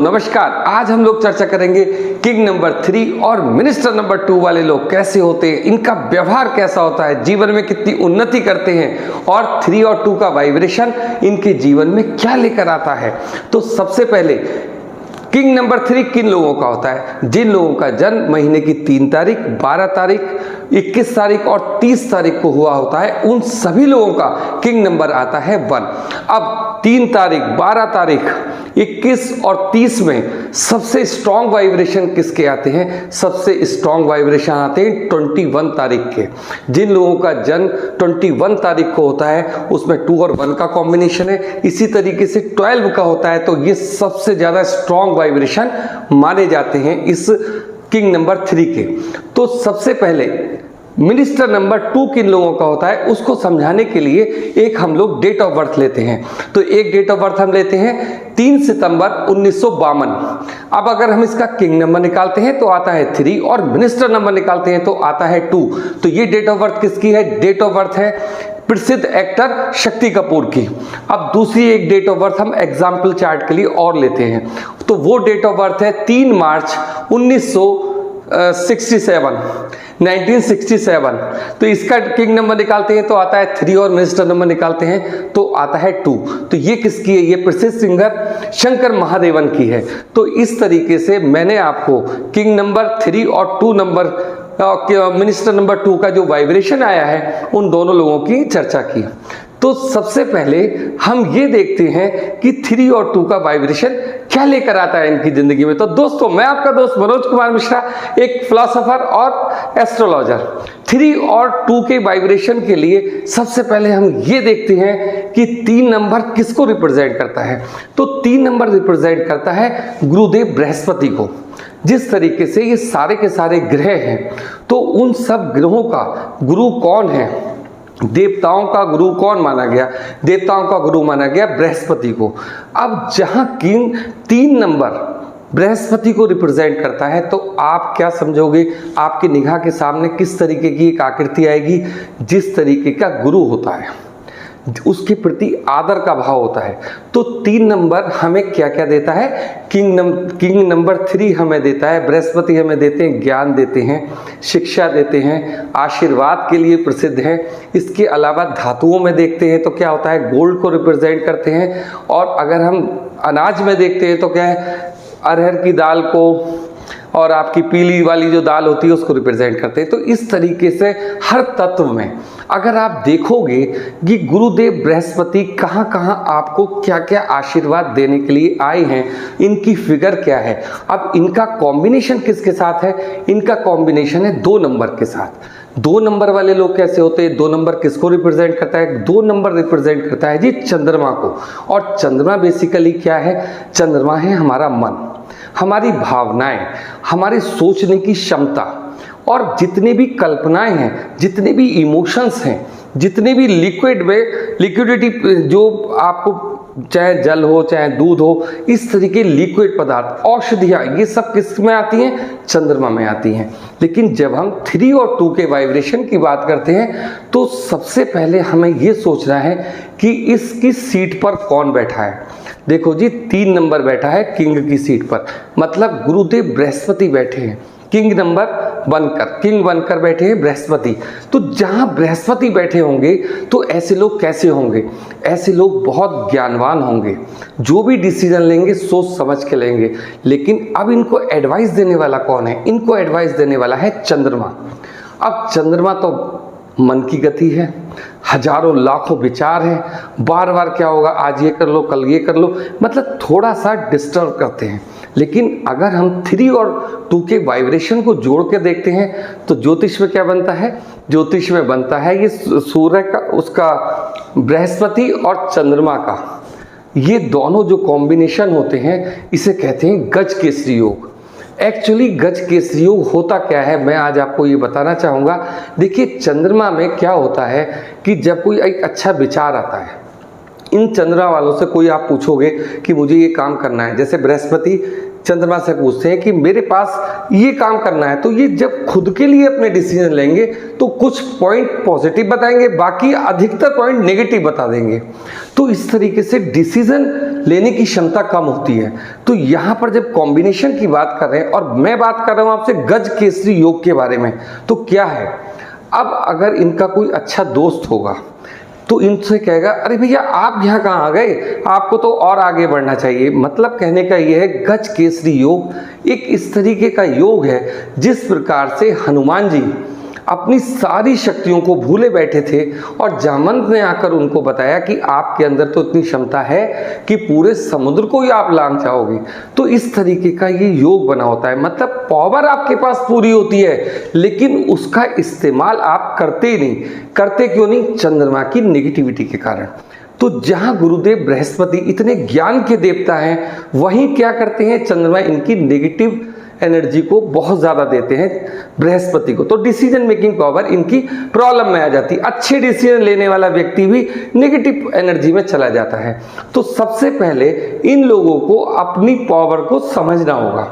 नमस्कार। आज हम लोग चर्चा करेंगे किंग नंबर 3 और मिनिस्टर नंबर 2 वाले लोग कैसे होते हैं, इनका व्यवहार कैसा होता है, जीवन में कितनी उन्नति करते हैं और 3 और 2 का वाइब्रेशन इनके जीवन में क्या लेकर आता है। तो सबसे पहले किंग नंबर 3 किन लोगों का होता है? जिन लोगों का जन्म महीने की 3 तारीख, 12 तारीख, 21 तारीख और 30 तारीख को हुआ होता है, उन सभी लोगों का किंग नंबर आता है 1। अब 3 तारीख, 12 तारीख, 21 और 30 में सबसे स्ट्रॉन्ग वाइब्रेशन किसके आते हैं? सबसे स्ट्रॉन्ग वाइब्रेशन आते हैं 21 तारीख के। जिन लोगों का जन्म 21 तारीख को होता है उसमें 2 और 1 का कॉम्बिनेशन है। इसी तरीके से 12 का होता है, तो ये सबसे ज्यादा स्ट्रॉन्ग वाइब्रेशन माने जाते हैं इस किंग नंबर 3 के। तो सबसे पहले मिनिस्टर नंबर 2 किन लोगों का होता है उसको समझाने के लिए एक हम लोग डेट ऑफ बर्थ लेते हैं। तो एक डेट ऑफ बर्थ हम लेते हैं 3 सितंबर 1952। अब अगर हम इसका किंग नंबर निकालते हैं तो आता है 3 और मिनिस्टर नंबर निकालते हैं तो आता है 2। तो ये डेट ऑफ बर्थ किसकी है? डेट ऑफ बर्थ है प्रसिद्ध एक्टर शक्ति कपूर की। अब दूसरी एक डेट ऑफ बर्थ हम एग्जाम्पल चार्ट के लिए और लेते हैं, तो वो डेट ऑफ बर्थ है 3 मार्च 1967। तो इसका किंग नंबर निकालते हैं तो आता है 3 और मिनिस्टर नंबर निकालते हैं तो आता है 2। तो ये किसकी है? ये प्रसिद्ध सिंगर शंकर महादेवन की है। तो इस तरीके से मैंने आपको किंग नंबर 3 और 2 नंबर मिनिस्टर नंबर 2 का जो वाइब्रेशन आया है उन दोनों लोगों की चर्चा की। तो सबसे पहले हम ये देखते हैं कि 3 और 2 का वाइब्रेशन क्या लेकर आता है इनकी जिंदगी में। तो दोस्तों, मैं आपका दोस्त मनोज कुमार मिश्रा, एक फिलोसोफर और एस्ट्रोलॉजर। 3 और 2 के वाइब्रेशन के लिए सबसे पहले हम ये देखते हैं कि 3 नंबर किसको रिप्रेजेंट करता है। तो 3 नंबर रिप्रेजेंट करता है गुरुदेव बृहस्पति को। जिस तरीके से ये सारे के सारे ग्रह हैं, तो उन सब ग्रहों का गुरु कौन है? देवताओं का गुरु कौन माना गया? देवताओं का गुरु माना गया बृहस्पति को। अब जहां किंग 3 नंबर बृहस्पति को रिप्रेजेंट करता है, तो आप क्या समझोगे? आपकी निगाह के सामने किस तरीके की एक आकृति आएगी? जिस तरीके का गुरु होता है उसके प्रति आदर का भाव होता है। तो 3 नंबर हमें क्या क्या देता है? किंग नंबर 3 हमें देता है, बृहस्पति हमें देते हैं, ज्ञान देते हैं, शिक्षा देते हैं, आशीर्वाद के लिए प्रसिद्ध है। इसके अलावा धातुओं में देखते हैं तो क्या होता है? गोल्ड को रिप्रेजेंट करते हैं। और अगर हम अनाज में देखते हैं तो क्या है? अरहर की दाल को और आपकी पीली वाली जो दाल होती है उसको रिप्रेजेंट करते हैं। तो इस तरीके से हर तत्व में अगर आप देखोगे कि गुरुदेव बृहस्पति कहाँ कहाँ आपको क्या क्या आशीर्वाद देने के लिए आए हैं, इनकी फिगर क्या है। अब इनका कॉम्बिनेशन किसके साथ है? इनका कॉम्बिनेशन है 2 नंबर के साथ। 2 नंबर वाले लोग कैसे होते हैं? 2 नंबर किसको रिप्रेजेंट करता है? 2 नंबर रिप्रेजेंट करता है जी चंद्रमा को। और चंद्रमा बेसिकली क्या है? चंद्रमा है हमारा मन, हमारी भावनाएं, हमारी सोचने की क्षमता, और जितने भी कल्पनाएं हैं, जितने भी इमोशंस हैं, जितने भी लिक्विडिटी जो आपको, चाहे जल हो चाहे दूध हो, इस तरीके लिक्विड पदार्थ, औषधियाँ, ये सब किस में आती हैं? चंद्रमा में आती हैं। लेकिन जब हम 3 और 2 के वाइब्रेशन की बात करते हैं तो सबसे पहले हमें ये सोचना है कि इसकी सीट पर कौन बैठा है। देखो जी, 3 नंबर बैठा है किंग की सीट पर, मतलब गुरुदेव बृहस्पति बैठे हैं। किंग बनकर बैठे हैं बृहस्पति। तो जहां बृहस्पति बैठे होंगे तो ऐसे लोग कैसे होंगे? ऐसे लोग बहुत ज्ञानवान होंगे, जो भी डिसीजन लेंगे सोच समझ के लेंगे। लेकिन अब इनको एडवाइस देने वाला कौन है? इनको एडवाइस देने वाला है चंद्रमा। अब चंद्रमा तो मन की गति है, हजारों लाखों विचार हैं, बार बार क्या होगा, आज ये कर लो, कल ये कर लो, मतलब थोड़ा सा डिस्टर्ब करते हैं। लेकिन अगर हम 3 और 2 के वाइब्रेशन को जोड़ के देखते हैं तो ज्योतिष में क्या बनता है? ज्योतिष में बनता है ये सूर्य का, उसका बृहस्पति और चंद्रमा का, ये दोनों जो कॉम्बिनेशन होते हैं इसे कहते हैं गज केसरी योग। एक्चुअली गज केसरी योग होता क्या है, मैं आज आपको ये बताना चाहूँगा। देखिए, चंद्रमा में क्या होता है कि जब कोई एक अच्छा विचार आता है, इन चंद्रमा वालों से कोई आप पूछोगे कि मुझे ये काम करना है, जैसे बृहस्पति चंद्रमा से पूछते हैं कि मेरे पास ये काम करना है, तो ये जब खुद के लिए अपने डिसीजन लेंगे तो कुछ पॉइंट पॉजिटिव बताएंगे, बाकी अधिकतर पॉइंट नेगेटिव बता देंगे। तो इस तरीके से डिसीजन लेने की क्षमता कम होती है। तो यहाँ पर जब कॉम्बिनेशन की बात कर रहे हैं और मैं बात कर रहा हूँ आपसे गज केसरी योग के बारे में, तो क्या है, अब अगर इनका कोई अच्छा दोस्त होगा तो इनसे कहेगा अरे भैया आप यहाँ कहाँ आ गए, आपको तो और आगे बढ़ना चाहिए। मतलब कहने का ये है गज केसरी योग एक इस तरीके का योग है जिस प्रकार से हनुमान जी अपनी सारी शक्तियों को भूले बैठे थे और जामवंत ने आकर उनको बताया कि आपके अंदर तो इतनी क्षमता है कि पूरे समुद्र को ही आप लांघ जाओगे। तो इस तरीके का ये योग बना होता है। मतलब पावर आपके पास पूरी होती है लेकिन उसका इस्तेमाल आप करते ही नहीं। करते क्यों नहीं? चंद्रमा की नेगेटिविटी के कारण। तो जहां गुरुदेव बृहस्पति इतने ज्ञान के देवता हैं, वहीं क्या करते हैं, चंद्रमा इनकी नेगेटिव एनर्जी को बहुत ज़्यादा देते हैं बृहस्पति को। तो डिसीजन मेकिंग पावर इनकी प्रॉब्लम में आ जाती है। अच्छे डिसीजन लेने वाला व्यक्ति भी नेगेटिव एनर्जी में चला जाता है। तो सबसे पहले इन लोगों को अपनी पावर को समझना होगा,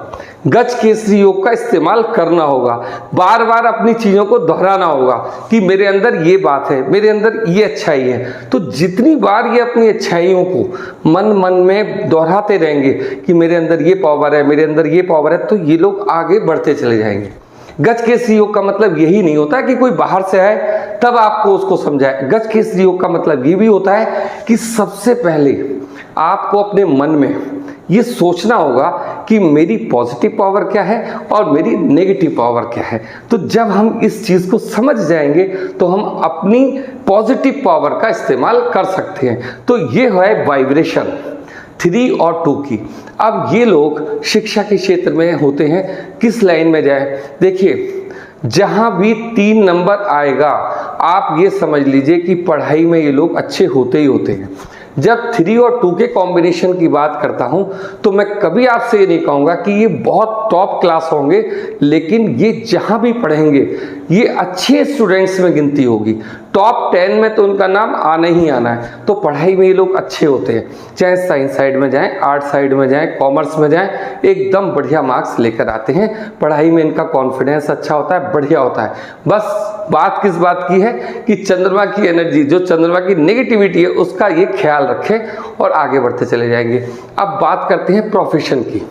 गज केसरी योग का इस्तेमाल करना होगा, बार बार अपनी चीज़ों को दोहराना होगा कि मेरे अंदर ये बात है, मेरे अंदर ये अच्छाई है। तो जितनी बार ये अपनी अच्छाइयों को मन मन में दोहराते रहेंगे कि मेरे अंदर ये पावर है, मेरे अंदर ये पावर है, तो ये लोग आगे बढ़ते चले जाएंगे। गज केसरी योग का मतलब यही नहीं होता कि कोई बाहर से आए तब आपको उसको समझाए। गज केसरी योग का मतलब ये भी होता है कि सबसे पहले आपको अपने मन में ये सोचना होगा कि मेरी पॉजिटिव पावर क्या है और मेरी नेगेटिव पावर क्या है। तो जब हम इस चीज़ को समझ जाएंगे तो हम अपनी पॉजिटिव पावर का इस्तेमाल कर सकते हैं। तो ये है वाइब्रेशन 3 और 2 की। अब ये लोग शिक्षा के क्षेत्र में होते हैं, किस लाइन में जाए? देखिए, जहां भी 3 नंबर आएगा आप ये समझ लीजिए कि पढ़ाई में ये लोग अच्छे होते ही होते हैं। जब 3 और 2 के कॉम्बिनेशन की बात करता हूं तो मैं कभी आपसे ये नहीं कहूँगा कि ये बहुत टॉप क्लास होंगे, लेकिन ये जहां भी पढ़ेंगे ये अच्छे स्टूडेंट्स में गिनती होगी। टॉप 10 में तो उनका नाम आना ही आना है। तो पढ़ाई में ये लोग अच्छे होते हैं, चाहे साइंस साइड में जाएं, आर्ट साइड में जाएं, कॉमर्स में जाएं, एकदम बढ़िया मार्क्स लेकर आते हैं। पढ़ाई में इनका कॉन्फिडेंस अच्छा होता है, बढ़िया होता है। बस बात किस बात की है कि चंद्रमा की एनर्जी, जो चंद्रमा की नेगेटिविटी है, उसका ये ख्याल रखें और आगे बढ़ते चले जाएंगे। अब बात करते हैं प्रोफेशन की।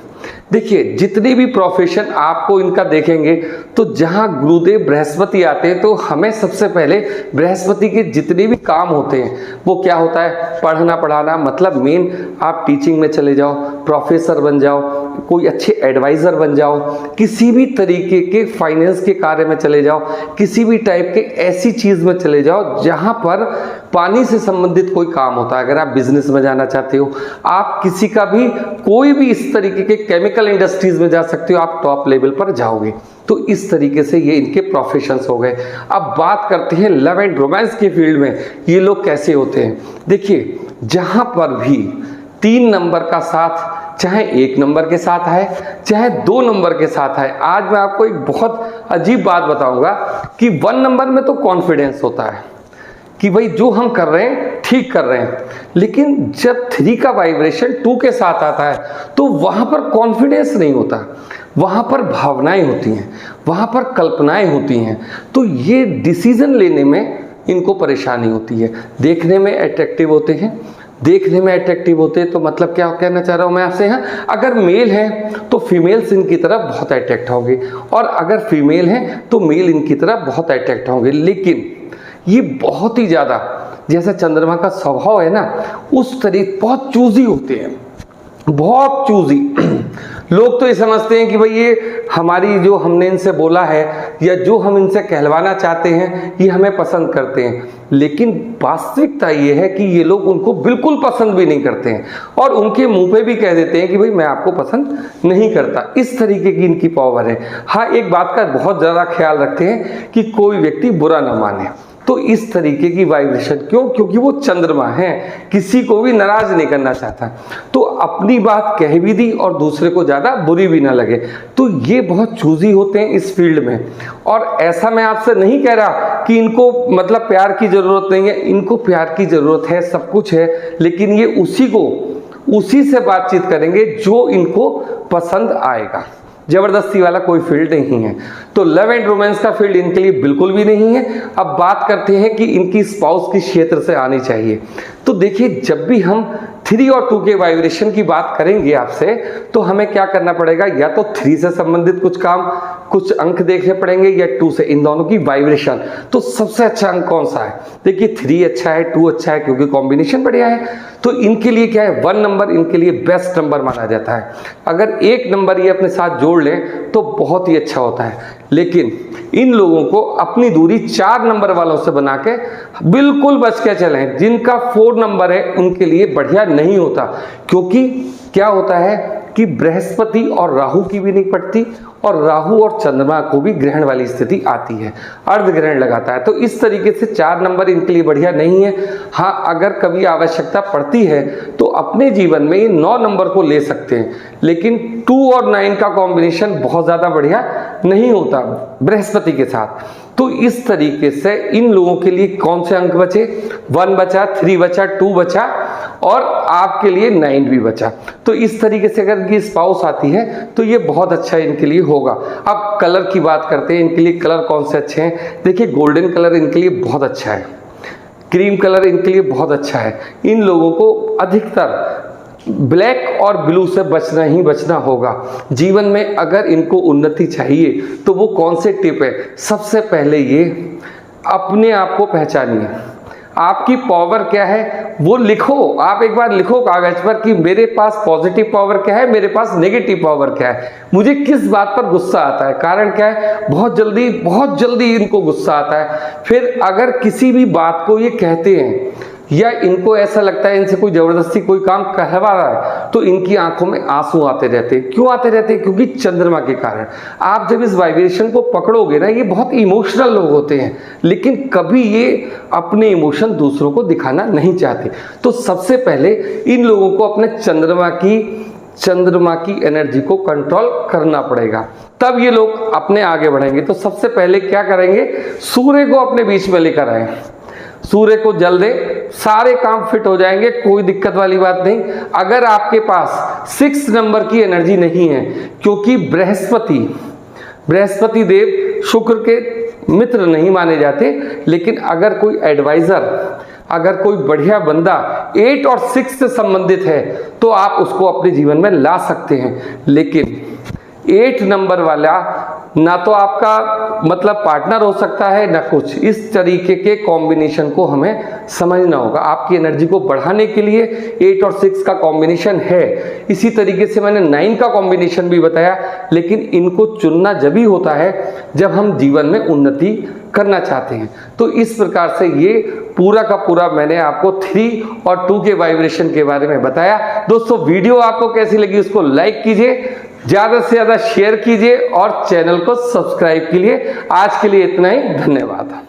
देखिए, जितनी भी प्रोफेशन आपको इनका देखेंगे तो जहां गुरुदेव बृहस्पति आते हैं तो हमें सबसे पहले बृहस्पति के जितने भी काम होते हैं वो क्या होता है, पढ़ना पढ़ाना। मतलब मेन आप टीचिंग में चले जाओ, प्रोफेसर बन जाओ, कोई अच्छे एडवाइज़र बन जाओ, किसी भी तरीके के फाइनेंस के कार्य में चले जाओ, किसी भी टाइप के ऐसी चीज़ में चले जाओ जहाँ पर पानी से संबंधित कोई काम होता है। अगर आप बिजनेस में जाना चाहते हो, आप किसी का भी कोई भी इस तरीके के केमिकल इंडस्ट्रीज में जा सकते हो, आप टॉप लेवल पर जाओगे। तो इस तरीके से ये इनके प्रोफेशंस हो गए। अब बात करते हैं लव एंड रोमांस के फील्ड में ये लोग कैसे होते हैं। देखिए, जहां पर भी 3 नंबर का साथ, चाहे 1 नंबर के साथ है, चाहे 2 नंबर के साथ है। आज मैं आपको एक बहुत अजीब बात बताऊंगा कि 1 नंबर में तो कॉन्फिडेंस होता है कि भाई जो हम कर रहे हैं ठीक कर रहे हैं, लेकिन जब 3 का वाइब्रेशन 2 के साथ आता है तो वहाँ पर कॉन्फिडेंस नहीं होता, वहाँ पर भावनाएं होती हैं, वहाँ पर कल्पनाएं होती हैं। तो ये डिसीजन लेने में इनको परेशानी होती है। देखने में अट्रैक्टिव होते हैं, देखने में अट्रैक्टिव होते हैं तो मतलब क्या कहना चाह रहा हूँ मैं आपसे यहाँ, अगर मेल है तो फीमेल्स इनकी तरफ बहुत अट्रैक्ट होंगे और अगर फीमेल है तो मेल इनकी तरफ बहुत अट्रैक्ट होंगे। लेकिन ये बहुत ही ज़्यादा, जैसा चंद्रमा का स्वभाव है ना, उस तरीके बहुत चूजी होते हैं, बहुत चूजी। लोग तो ये समझते हैं कि भाई ये हमारी जो हमने इनसे बोला है या जो हम इनसे कहलवाना चाहते हैं ये हमें पसंद करते हैं, लेकिन वास्तविकता ये है कि ये लोग उनको बिल्कुल पसंद भी नहीं करते हैं और उनके मुंह पे भी कह देते हैं कि भाई मैं आपको पसंद नहीं करता। इस तरीके की इनकी पावर है। हाँ, एक बात का बहुत ज़्यादा ख्याल रखते हैं कि कोई व्यक्ति बुरा न माने। तो इस तरीके की वाइब्रेशन क्यों? क्योंकि वो चंद्रमा है, किसी को भी नाराज नहीं करना चाहता, तो अपनी बात कह भी दी और दूसरे को ज़्यादा बुरी भी ना लगे। तो ये बहुत चूजी होते हैं इस फील्ड में। और ऐसा मैं आपसे नहीं कह रहा कि इनको मतलब प्यार की ज़रूरत नहीं है, इनको प्यार की ज़रूरत है, सब कुछ है, लेकिन ये उसी को उसी से बातचीत करेंगे जो इनको पसंद आएगा। जबरदस्ती वाला कोई फील्ड नहीं है। तो लव एंड रोमांस का फील्ड इनके लिए बिल्कुल भी नहीं है। अब बात करते हैं कि इनकी स्पाउस किस क्षेत्र से आनी चाहिए। तो देखिए, जब भी हम 3 और 2 के वाइब्रेशन की बात करेंगे आपसे, तो हमें क्या करना पड़ेगा, या तो 3 से संबंधित कुछ काम, कुछ अंक देखने पड़ेंगे, या 2 से, इन दोनों की वाइब्रेशन। तो सबसे अच्छा अंक कौन सा है? देखिए 3 अच्छा है, 2 अच्छा है, क्योंकि कॉम्बिनेशन बढ़िया है। तो इनके लिए क्या है, 1 नंबर इनके लिए बेस्ट नंबर माना जाता है। अगर 1 नंबर ये अपने साथ जोड़ लें तो बहुत ही अच्छा होता है। लेकिन इन लोगों को अपनी दूरी 4 नंबर वालों से बना के बिल्कुल बच के चलें। जिनका 4 नंबर है उनके लिए बढ़िया नहीं होता, क्योंकि क्या होता है कि बृहस्पति और राहु की भी नहीं पड़ती, और राहु और चंद्रमा को भी ग्रहण वाली स्थिति आती है, अर्ध ग्रहण लगाता है। तो इस तरीके से 4 नंबर इनके लिए बढ़िया नहीं है। हाँ, अगर कभी आवश्यकता पड़ती है तो अपने जीवन में ये 9 नंबर को ले सकते हैं, लेकिन 2 और 9 का कॉम्बिनेशन बहुत ज़्यादा बढ़िया नहीं होता बृहस्पति के साथ। तो इस तरीके से इन लोगों के लिए कौन से अंक बचे, 1 बचा, 3 बचा, 2 बचा, और आपके लिए 9 भी बचा। तो इस तरीके से अगर इनकी स्पाउस आती है तो ये बहुत अच्छा इनके लिए होगा। अब कलर की बात करते हैं, इनके लिए कलर कौन से अच्छे हैं। देखिए, गोल्डन कलर इनके लिए बहुत अच्छा है, क्रीम कलर इनके लिए बहुत अच्छा है। इन लोगों को अधिकतर ब्लैक और ब्लू से बचना ही बचना होगा। जीवन में अगर इनको उन्नति चाहिए तो वो कौन से टिप है, सबसे पहले ये अपने आप को पहचानिए। आपकी पावर क्या है वो लिखो। आप एक बार लिखो कागज पर कि मेरे पास पॉजिटिव पावर क्या है, मेरे पास नेगेटिव पावर क्या है, मुझे किस बात पर गुस्सा आता है। कारण क्या है, बहुत जल्दी इनको गुस्सा आता है। फिर अगर किसी भी बात को ये कहते हैं या इनको ऐसा लगता है इनसे कोई जबरदस्ती कोई काम करवा रहा है, तो इनकी आंखों में आंसू आते रहते हैं। क्यों आते रहते हैं? क्योंकि चंद्रमा के कारण। आप जब इस वाइब्रेशन को पकड़ोगे ना, ये बहुत इमोशनल लोग होते हैं, लेकिन कभी ये अपने इमोशन दूसरों को दिखाना नहीं चाहते। तो सबसे पहले इन लोगों को अपने चंद्रमा की एनर्जी को कंट्रोल करना पड़ेगा, तब ये लोग अपने आगे बढ़ेंगे। तो सबसे पहले क्या करेंगे, सूर्य को अपने बीच में लेकर आए, सूर्य को जल दे, सारे काम फिट हो जाएंगे, कोई दिक्कत वाली बात नहीं। अगर आपके पास 6 नंबर की एनर्जी नहीं है, क्योंकि बृहस्पति देव शुक्र के मित्र नहीं माने जाते, लेकिन अगर कोई एडवाइजर, अगर कोई बढ़िया बंदा 8 और 6 से संबंधित है तो आप उसको अपने जीवन में ला सकते हैं। लेकिन 8 नंबर वाला ना तो आपका मतलब पार्टनर हो सकता है ना कुछ। इस तरीके के कॉम्बिनेशन को हमें समझना होगा। आपकी एनर्जी को बढ़ाने के लिए 8 और 6 का कॉम्बिनेशन है। इसी तरीके से मैंने 9 का कॉम्बिनेशन भी बताया, लेकिन इनको चुनना जब ही होता है जब हम जीवन में उन्नति करना चाहते हैं। तो इस प्रकार से ये पूरा का पूरा मैंने आपको 3 और 2 के वाइब्रेशन के बारे में बताया। दोस्तों, वीडियो आपको कैसी लगी उसको लाइक कीजिए, ज़्यादा से ज़्यादा शेयर कीजिए और चैनल को सब्सक्राइब कीजिए। आज के लिए इतना ही, धन्यवाद।